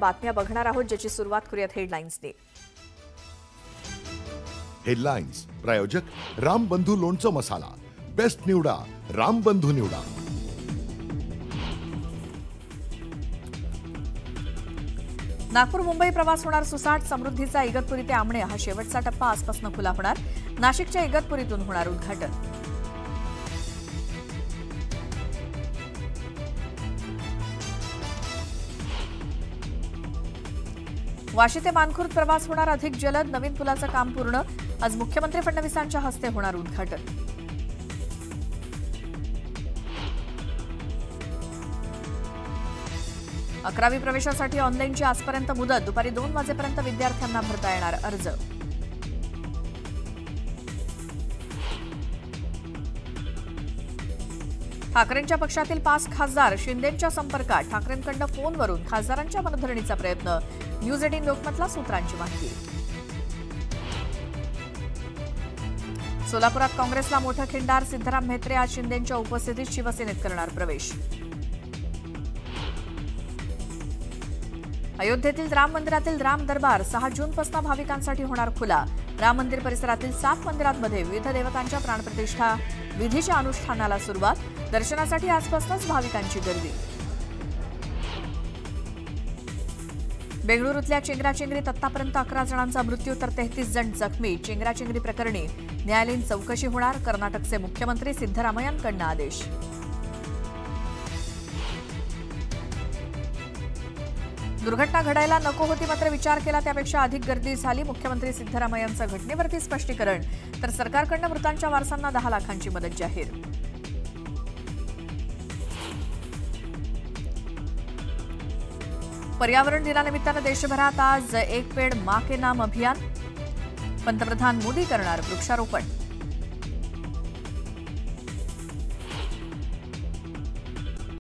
बातम्या बघणार आहोत, ज्याची सुरुवात करूयात हेडलाईन्सने. हेडलाईन्स प्रायोजक रामबंधू लोणचं मसाला. बेस्ट निवडा, रामबंधू निवडा. नागपूर मुंबई प्रवास होणार सुसाट. समृद्धीचा इगतपुरी ते आमणे हा शेवटचा टप्पा आजपासून खुला होणार. नाशिकच्या इगतपुरीतून होणार उद्घाटन. वाशी ते मानखुर्द प्रवास होणार अधिक जलद. नवीन पुलाचं काम पूर्ण. आज मुख्यमंत्री फडणवीसांच्या हस्ते होणार उद्घाटन. अकरावी प्रवेशासाठी ऑनलाईनची आजपर्यंत मुदत. दुपारी 2 वाजेपर्यंत विद्यार्थ्यांना भरता येणार अर्ज. ठाकरेंच्या पक्षातील 5 खासदार शिंदेंच्या संपर्कात. ठाकरेंकडून फोनवरून खासदारांच्या मनधरणीचा प्रयत्न. न्यूज 18 लोकमतला सूत्रांची माहिती. सोलापुरात काँग्रेसला मोठं खिंडार. सिद्धराम म्हेत्रे आज शिंदेंच्या उपस्थितीत शिवसेनेत करणार प्रवेश. अयोध्येतील राम मंदिरातील राम दरबार 6 जूनपासून भाविकांसाठी होणार खुला. राम मंदिर परिसरातील 7 मंदिरांमध्ये विविध देवतांच्या प्राणप्रतिष्ठा विधीच्या अनुष्ठानाला सुरुवात. दर्शनासाठी आजपासूनच भाविकांची गर्दी. बेंगळुरूतल्या चेंगराचेंगरीत आतापर्यंत 11 जणांचा मृत्यू तर 33 जण जखमी. चेंगराचेंगरी प्रकरणी न्यायालयीन चौकशी होणार. कर्नाटकचे मुख्यमंत्री सिद्धरामय्यांकडून आदेश. दुर्घटना घडायला नको होती, मात्र विचार केला त्यापेक्षा अधिक गर्दी झाली. मुख्यमंत्री सिद्धरामय्यांचं घटनेवरती स्पष्टीकरण. तर सरकारकडून मृतांच्या वारसांना 10 लाखांची मदत जाहीर. पर्यावरण दिनानिमित्तानं देशभरात आज एक पेड़ मां के नाम अभियान. पंतप्रधान मोदी करणार वृक्षारोपण.